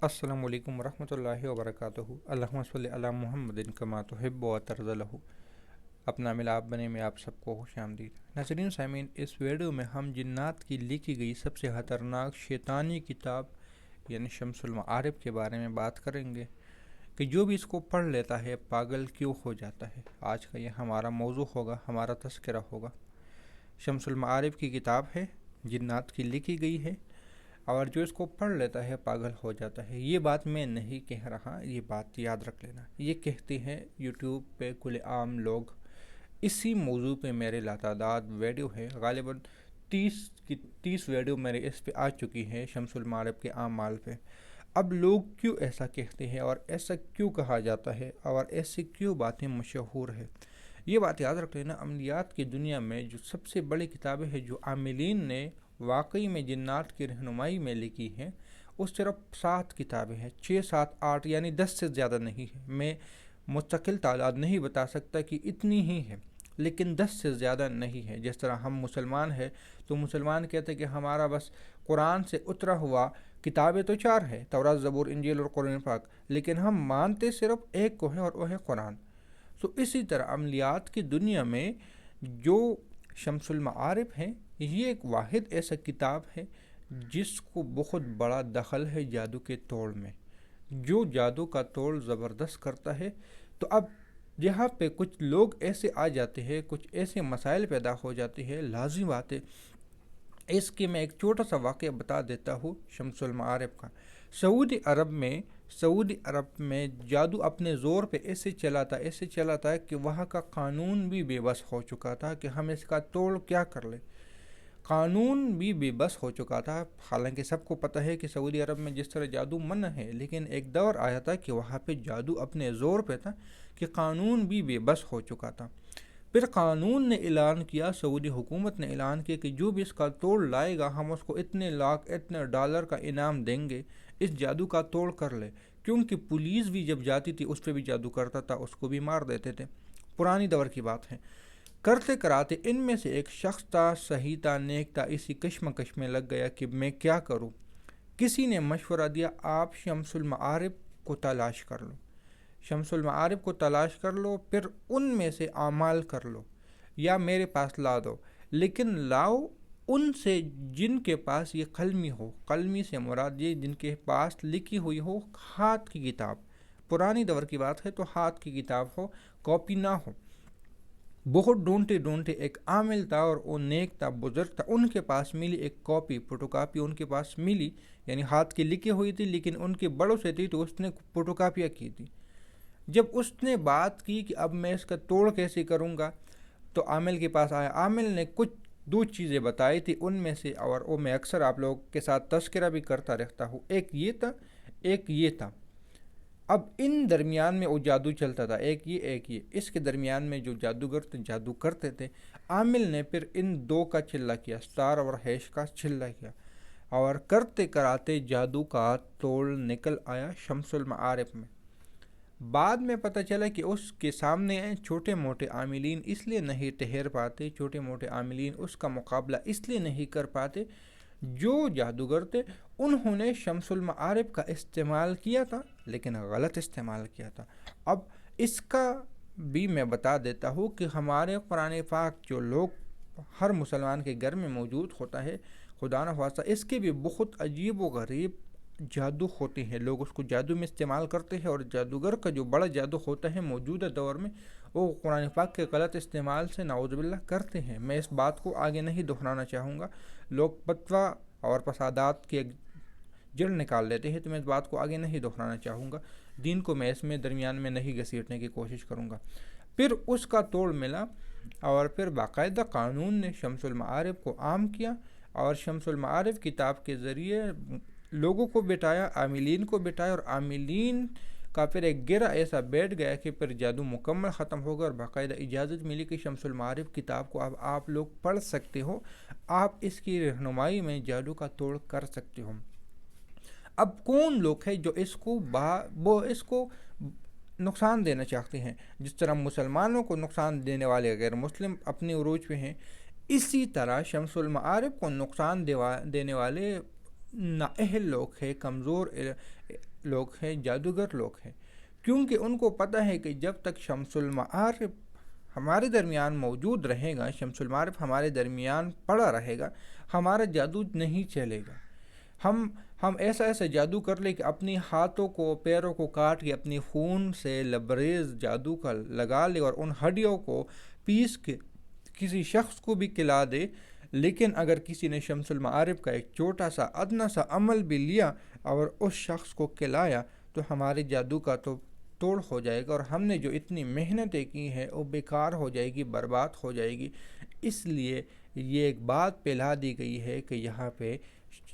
السلام علیکم ورحمۃ اللہ وبرکاتہ۔ اللہم صلی علی محمد کما تحب و ترضى۔ اپنا ملاپ بنے میں آپ سب کو خوش آمدید۔ ناظرین سامعین، اس ویڈیو میں ہم جنات کی لکھی گئی سب سے خطرناک شیطانی کتاب یعنی شمس المعارف کے بارے میں بات کریں گے کہ جو بھی اس کو پڑھ لیتا ہے پاگل کیوں ہو جاتا ہے۔ آج کا یہ ہمارا موضوع ہوگا، ہمارا تذکرہ ہوگا۔ شمس المعارف کی کتاب ہے، جنات کی لکھی گئی ہے، اور جو اس کو پڑھ لیتا ہے پاگل ہو جاتا ہے۔ یہ بات میں نہیں کہہ رہا، یہ بات یاد رکھ لینا۔ یہ کہتے ہیں یوٹیوب پہ کل عام لوگ۔ اسی موضوع پہ میرے لاتعداد ویڈیو ہے، غالباً 30 ویڈیو میرے اس پہ آ چکی ہیں شمس المعارف کے اعمال پہ۔ اب لوگ کیوں ایسا کہتے ہیں اور ایسا کیوں کہا جاتا ہے اور ایسی کیوں باتیں مشہور ہے، یہ بات یاد رکھ لینا۔ عملیات کی دنیا میں جو سب سے بڑی کتابیں ہیں جو عاملین نے واقعی میں جنات کی رہنمائی میں لکھی ہیں، اس صرف 7 کتابیں ہیں، 6 7 8 یعنی 10 سے زیادہ نہیں ہے۔ میں مستقل تعداد نہیں بتا سکتا کہ اتنی ہی ہے، لیکن 10 سے زیادہ نہیں ہے۔ جس طرح ہم مسلمان ہیں تو مسلمان کہتے ہیں کہ ہمارا بس قرآن سے اترا ہوا کتابیں تو 4 ہیں، تورات، زبور، انجیل اور قرآن پاک، لیکن ہم مانتے صرف ایک کو ہے اور وہ ہے قرآن۔ تو اسی طرح عملیات کی دنیا میں جو شمس المعارف ہے، یہ ایک واحد ایسا کتاب ہے جس کو بہت بڑا دخل ہے جادو کے توڑ میں، جو جادو کا توڑ زبردست کرتا ہے۔ تو اب یہاں پہ کچھ لوگ ایسے آ جاتے ہیں، کچھ ایسے مسائل پیدا ہو جاتے ہیں، لازم بات ہے اس کے میں ایک چھوٹا سا واقعہ بتا دیتا ہوں شمس المعارف کا۔ سعودی عرب میں جادو اپنے زور پہ ایسے چلاتا ہے کہ وہاں کا قانون بھی بے بس ہو چکا تھا کہ ہم اس کا توڑ کیا کر لیں۔ قانون بھی بے بس ہو چکا تھا۔ حالانکہ سب کو پتہ ہے کہ سعودی عرب میں جس طرح جادو منع ہے، لیکن ایک دور آیا تھا کہ وہاں پہ جادو اپنے زور پہ تھا کہ قانون بھی بے بس ہو چکا تھا۔ پھر قانون نے اعلان کیا، سعودی حکومت نے اعلان کیا کہ جو بھی اس کا توڑ لائے گا ہم اس کو اتنے لاکھ اتنے ڈالر کا انعام دیں گے، اس جادو کا توڑ کر لے۔ کیونکہ پولیس بھی جب جاتی تھی اس پہ بھی جادو کرتا تھا، اس کو بھی مار دیتے تھے۔ پرانی دور کی بات ہے۔ کرتے کراتے ان میں سے ایک شخص تھا، صحیح تھا، نیک تھا، اسی کشمکش میں لگ گیا کہ میں کیا کروں۔ کسی نے مشورہ دیا، آپ شمس المعارف کو تلاش کر لو، شمس المعارف کو تلاش کر لو، پھر ان میں سے اعمال کر لو یا میرے پاس لا دو، لیکن لاؤ ان سے جن کے پاس یہ قلمی ہو۔ قلمی سے مراد یہ جن کے پاس لکھی ہوئی ہو، ہاتھ کی کتاب۔ پرانی دور کی بات ہے تو ہاتھ کی کتاب ہو، کاپی نہ ہو۔ بہت ڈھونڈتے ایک عامل تھا اور وہ نیک تھا، بزرگ تھا، ان کے پاس ملی ایک کاپی، فوٹو کاپی ان کے پاس ملی، یعنی ہاتھ کی لکھی ہوئی تھی لیکن ان کے بڑوں سے تھی تو اس نے فوٹو کاپیاں کی تھی۔ جب اس نے بات کی کہ اب میں اس کا توڑ کیسے کروں گا، تو عامل کے پاس آیا۔ عامل نے کچھ 2 چیزیں بتائی تھی ان میں سے، اور وہ میں اکثر آپ لوگوں کے ساتھ تذکرہ بھی کرتا رہتا ہوں۔ ایک یہ تھا، ایک یہ تھا۔ اب ان درمیان میں وہ جادو چلتا تھا، ایک یہ۔ اس کے درمیان میں جو جادوگر تھے جادو کرتے تھے۔ عامل نے پھر ان 2 کا چلہ کیا، ستار اور ہیش کا چلہ کیا، اور کرتے کراتے جادو کا توڑ نکل آیا شمس المعارف میں۔ بعد میں پتہ چلا کہ اس کے سامنے چھوٹے موٹے عاملین اس لیے نہیں ٹھہر پاتے، چھوٹے موٹے عاملین اس کا مقابلہ اس لیے نہیں کر پاتے، جو جادوگر تھے انہوں نے شمس المعارف کا استعمال کیا تھا لیکن غلط استعمال کیا تھا۔ اب اس کا بھی میں بتا دیتا ہوں کہ ہمارے قرآن پاک جو لوگ ہر مسلمان کے گھر میں موجود ہوتا ہے، خدا نہ خواستہ اس کے بھی بہت عجیب و غریب جادو ہوتے ہیں، لوگ اس کو جادو میں استعمال کرتے ہیں، اور جادوگر کا جو بڑا جادو ہوتا ہے موجودہ دور میں وہ قرآن پاک کے غلط استعمال سے نعوذ باللہ کرتے ہیں۔ میں اس بات کو آگے نہیں دہرانا چاہوں گا، لوگ فتویٰ اور فسادات کے جڑ نکال لیتے ہیں، تو میں اس بات کو آگے نہیں دہرانا چاہوں گا، دین کو میں اس میں درمیان میں نہیں گھسیٹنے کی کوشش کروں گا۔ پھر اس کا توڑ ملا، اور پھر باقاعدہ قانون نے شمس المعارف کو عام کیا، اور شمس المعارف کتاب کے ذریعے لوگوں کو بٹایا، عاملین کو بٹایا، اور عاملین کا پھر ایک گرہ ایسا بیٹھ گیا کہ پھر جادو مکمل ختم ہو گیا، اور باقاعدہ اجازت ملی کہ شمس المعارف کتاب کو اب آپ لوگ پڑھ سکتے ہو، آپ اس کی رہنمائی میں جادو کا توڑ کر سکتے ہو۔ اب کون لوگ ہیں جو اس کو نقصان دینا چاہتے ہیں؟ جس طرح مسلمانوں کو نقصان دینے والے غیر مسلم اپنے عروج پہ ہیں، اسی طرح شمس المعارف کو نقصان دینے والے نااہل لوگ ہیں، کمزور لوگ ہیں، جادوگر لوگ ہیں، کیونکہ ان کو پتہ ہے کہ جب تک شمس المعارف ہمارے درمیان موجود رہے گا، شمس المعارف ہمارے درمیان پڑا رہے گا، ہمارا جادو نہیں چلے گا۔ ہم ایسا جادو کر لیں کہ اپنی ہاتھوں کو پیروں کو کاٹ کے اپنی خون سے لبریز جادو کا لگا لے اور ان ہڈیوں کو پیس کے کسی شخص کو بھی کھلا دے، لیکن اگر کسی نے شمس المعارف کا ایک چھوٹا سا ادنا سا عمل بھی لیا اور اس شخص کو کھلایا تو ہمارے جادو کا تو توڑ ہو جائے گا، اور ہم نے جو اتنی محنتیں کی ہیں وہ بیکار ہو جائے گی، برباد ہو جائے گی۔ اس لیے یہ ایک بات پھیلا دی گئی ہے کہ یہاں پہ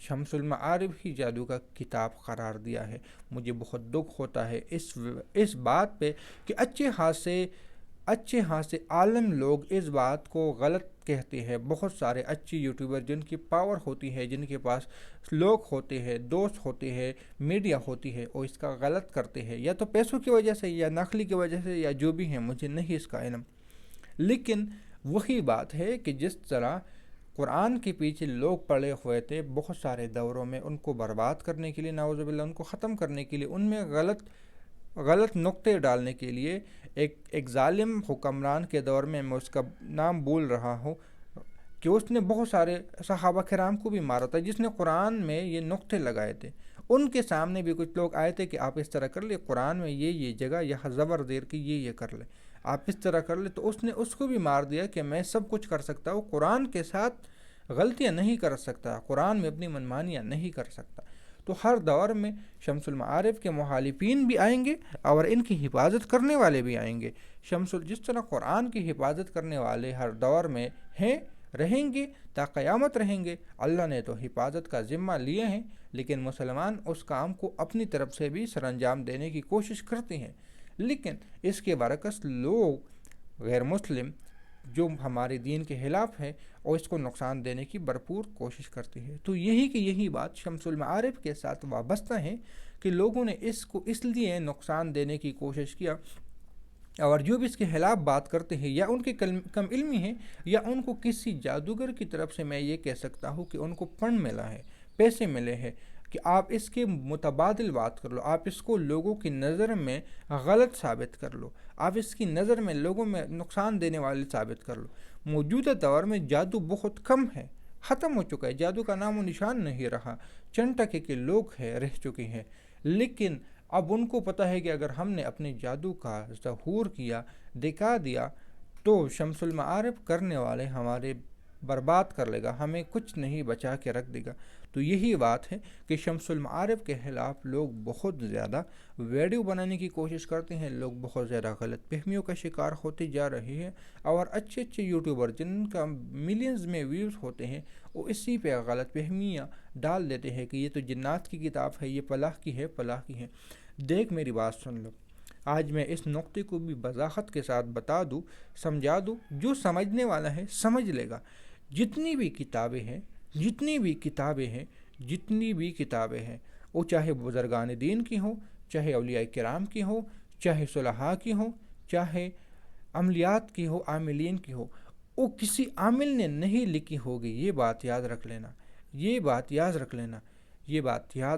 شمس المعارف ہی جادو کا کتاب قرار دیا ہے۔ مجھے بہت دکھ ہوتا ہے اس بات پہ کہ اچھے ہاتھ سے عالم لوگ اس بات کو غلط کہتے ہیں۔ بہت سارے اچھے یوٹیوبر جن کی پاور ہوتی ہے، جن کے پاس لوگ ہوتے ہیں، دوست ہوتے ہیں، میڈیا ہوتی ہے، وہ اس کا غلط کرتے ہیں، یا تو پیسوں کی وجہ سے یا نقلی کی وجہ سے یا جو بھی ہیں، مجھے نہیں اس کا علم۔ لیکن وہی بات ہے کہ جس طرح قرآن کے پیچھے لوگ پڑے ہوئے تھے بہت سارے دوروں میں، ان کو برباد کرنے کے لیے، نعوذ باللہ ان کو ختم کرنے کے لیے، ان میں غلط نقطے ڈالنے کے لیے ایک ظالم حکمران کے دور میں اس کا نام بول رہا ہوں کہ اس نے بہت سارے صحابہ کرام کو بھی مارا تھا، جس نے قرآن میں یہ نقطے لگائے تھے۔ ان کے سامنے بھی کچھ لوگ آئے تھے کہ آپ اس طرح کر لیں، قرآن میں یہ جگہ یہاں زبر دیر کی یہ کر لیں، آپ اس طرح کر لیں، تو اس نے اس کو بھی مار دیا کہ میں سب کچھ کر سکتا ہوں، قرآن کے ساتھ غلطیاں نہیں کر سکتا، قرآن میں اپنی منمانیاں نہیں کر سکتا۔ تو ہر دور میں شمس المعارف کے مخالفین بھی آئیں گے اور ان کی حفاظت کرنے والے بھی آئیں گے۔ جس طرح قرآن کی حفاظت کرنے والے ہر دور میں ہیں، رہیں گے، تا قیامت رہیں گے۔ اللہ نے تو حفاظت کا ذمہ لیے ہیں، لیکن مسلمان اس کام کو اپنی طرف سے بھی سر انجام دینے کی کوشش کرتے ہیں۔ لیکن اس کے برعکس لوگ غیر مسلم جو ہمارے دین کے خلاف ہے اور اس کو نقصان دینے کی بھرپور کوشش کرتے ہیں۔ تو یہی بات شمس المعارف کے ساتھ وابستہ ہے کہ لوگوں نے اس کو اس لیے نقصان دینے کی کوشش کیا، اور جو بھی اس کے خلاف بات کرتے ہیں یا ان کی کم علمی ہے یا ان کو کسی جادوگر کی طرف سے میں یہ کہہ سکتا ہوں کہ ان کو فنڈ ملا ہے، پیسے ملے ہیں کہ آپ اس کے متبادل بات کر لو، آپ اس کو لوگوں کی نظر میں غلط ثابت کر لو، آپ اس کی نظر میں لوگوں میں نقصان دینے والے ثابت کر لو۔ موجودہ دور میں جادو بہت کم ہے، ختم ہو چکا ہے، جادو کا نام و نشان نہیں رہا، چند ٹکے کے لوگ رہ چکے ہیں۔ لیکن اب ان کو پتہ ہے کہ اگر ہم نے اپنے جادو کا ظہور کیا، دکھا دیا، تو شمس المعارف کرنے والے ہمارے برباد کر لے گا، ہمیں کچھ نہیں بچا کے رکھ دے گا۔ تو یہی بات ہے کہ شمس المعارف کے خلاف لوگ بہت زیادہ ویڈیو بنانے کی کوشش کرتے ہیں، لوگ بہت زیادہ غلط فہمیوں کا شکار ہوتے جا رہے ہیں، اور اچھے یوٹیوبر جن کا ملینز میں ویوز ہوتے ہیں وہ اسی پہ غلط فہمیاں ڈال دیتے ہیں کہ یہ تو جنات کی کتاب ہے، یہ فلاح کی ہے۔ دیکھ میری بات سن لو، آج میں اس نقطے کو بھی وضاحت کے ساتھ بتا دوں، سمجھا دوں، جو سمجھنے والا ہے سمجھ لے گا۔ جتنی بھی کتابیں ہیں وہ چاہے بزرگان دین کی ہوں، چاہے اولیاء کرام کی ہوں، چاہے صلحاء کی ہوں، چاہے عملیات کی ہو، عاملین کی ہو، وہ کسی عامل نے نہیں لکھی ہوگی۔ یہ بات یاد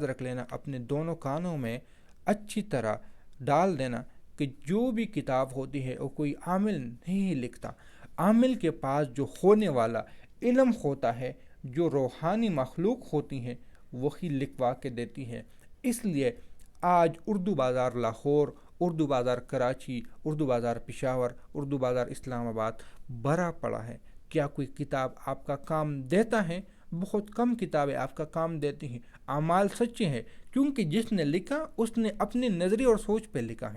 رکھ لینا، اپنے دونوں کانوں میں اچھی طرح ڈال دینا کہ جو بھی کتاب ہوتی ہے وہ کوئی عامل نہیں لکھتا۔ عامل کے پاس جو ہونے والا علم ہوتا ہے، جو روحانی مخلوق ہوتی ہیں، وہی لکھوا کے دیتی ہے۔ اس لیے آج اردو بازار لاہور، اردو بازار کراچی، اردو بازار پشاور، اردو بازار اسلام آباد بھرا پڑا ہے۔ کیا کوئی کتاب آپ کا کام دیتا ہے؟ بہت کم کتابیں آپ کا کام دیتی ہیں۔ اعمال سچے ہیں، کیونکہ جس نے لکھا اس نے اپنے نظریے اور سوچ پہ لکھا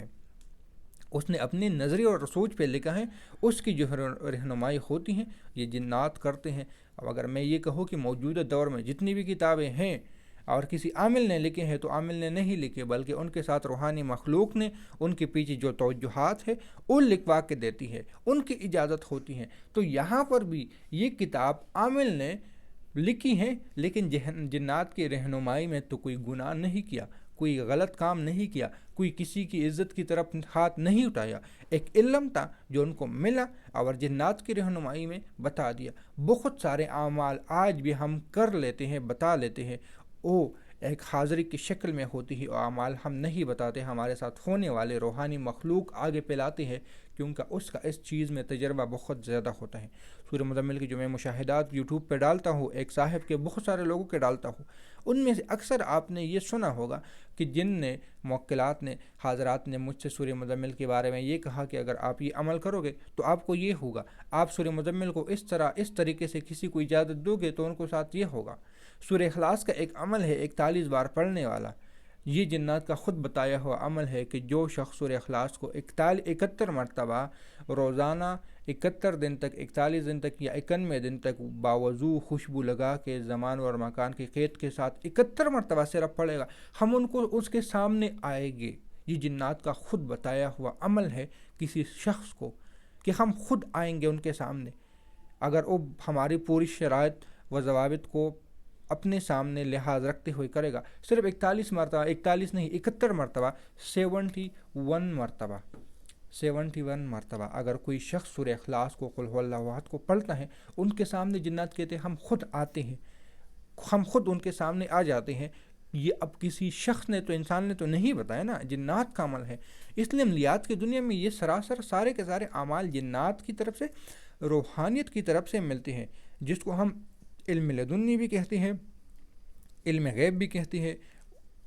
ہے، اس کی جو رہنمائی ہوتی ہیں یہ جنات کرتے ہیں۔ اب اگر میں یہ کہوں کہ موجودہ دور میں جتنی بھی کتابیں ہیں اور کسی عامل نے لکھے ہیں، تو عامل نے نہیں لکھے، بلکہ ان کے ساتھ روحانی مخلوق نے ان کے پیچھے جو توجہات ہے وہ لکھوا کے دیتی ہے، ان کی اجازت ہوتی ہے۔ تو یہاں پر بھی یہ کتاب عامل نے لکھی ہے، لیکن جنات کی رہنمائی میں تو کوئی گناہ نہیں کیا، کوئی غلط کام نہیں کیا، کوئی کسی کی عزت کی طرف ہاتھ نہیں اٹھایا، ایک علم تھا جو ان کو ملا اور جنات کی رہنمائی میں بتا دیا۔ بہت سارے اعمال آج بھی ہم کر لیتے ہیں، بتا لیتے ہیں، ایک حاضری کی شکل میں ہوتی ہے، اور اعمال ہم نہیں بتاتے، ہمارے ساتھ ہونے والے روحانی مخلوق آگے پلاتے ہیں، کیونکہ اس کا اس چیز میں تجربہ بہت زیادہ ہوتا ہے۔ سورہ مزمل کی جو میں مشاہدات یوٹیوب پہ ڈالتا ہوں، ایک صاحب کے بہت سارے لوگوں کے ڈالتا ہوں، ان میں سے اکثر آپ نے یہ سنا ہوگا کہ جن نے موکلات نے، حاضرات نے مجھ سے سورہ مزمل کے بارے میں یہ کہا کہ اگر آپ یہ عمل کرو گے تو آپ کو یہ ہوگا، آپ سورہ مزمل کو اس طریقے سے کسی کو اجازت دو گے تو ان کو ساتھ یہ ہوگا۔ سورہ اخلاص کا ایک عمل ہے 41 بار پڑھنے والا، یہ جنات کا خود بتایا ہوا عمل ہے کہ جو شخص سورہ اخلاص کو 71 مرتبہ روزانہ 71 دن تک، 41 دن تک یا 91 دن تک باوضو خوشبو لگا کے زمان اور مکان کی قید کے ساتھ 71 مرتبہ صرف پڑھے گا، ہم ان کو اس کے سامنے آئیں گے۔ یہ جنات کا خود بتایا ہوا عمل ہے کسی شخص کو، کہ ہم خود آئیں گے ان کے سامنے، اگر وہ ہماری پوری شرائط و ضوابط کو اپنے سامنے لحاظ رکھتے ہوئے کرے گا۔ صرف 41 مرتبہ، 41 نہیں 71 مرتبہ، 71 مرتبہ اگر کوئی شخص سورہ اخلاص کو، قل هو اللہ احد کو پڑھتا ہے، ان کے سامنے جنات کہتے ہیں ہم خود آتے ہیں، ہم خود ان کے سامنے آ جاتے ہیں۔ یہ اب کسی شخص نے تو، انسان نے تو نہیں بتایا نا، جنات کا عمل ہے۔ اس لیے عملیات کی دنیا میں یہ سراسر سارے کے سارے اعمال جنات کی طرف سے، روحانیت کی طرف سے ملتے ہیں، جس کو ہم علم لدنی بھی کہتے ہیں، علم غیب بھی کہتے ہیں،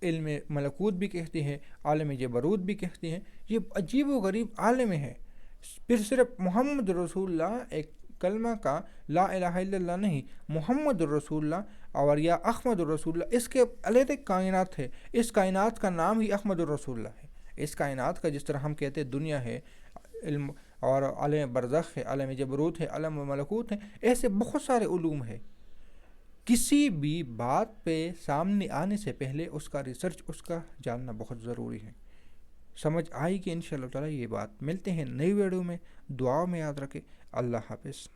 علم ملکوت بھی کہتے ہیں، عالم جبروت بھی کہتے ہیں۔ یہ عجیب و غریب عالم ہے۔ پھر صرف محمد رسول اللہ ایک کلمہ کا، لا الہ الا اللہ نہیں، محمد رسول اللہ اور یا احمد رسول اللہ، اس کے علیحدہ کائنات ہے، اس کائنات کا نام ہی احمد رسول اللہ ہے۔ اس کائنات کا جس طرح ہم کہتے ہیں دنیا ہے، علم اور عالم برزخ ہے، عالم جبروت ہے، عالم ملکوت ہے، ایسے بہت سارے علوم ہے۔ کسی بھی بات پہ سامنے آنے سے پہلے اس کا ریسرچ، اس کا جاننا بہت ضروری ہے۔ سمجھ آئی کہ انشاءاللہ تعالیٰ یہ بات۔ ملتے ہیں نئی ویڈیو میں، دعاؤں میں یاد رکھیں۔ اللہ حافظ۔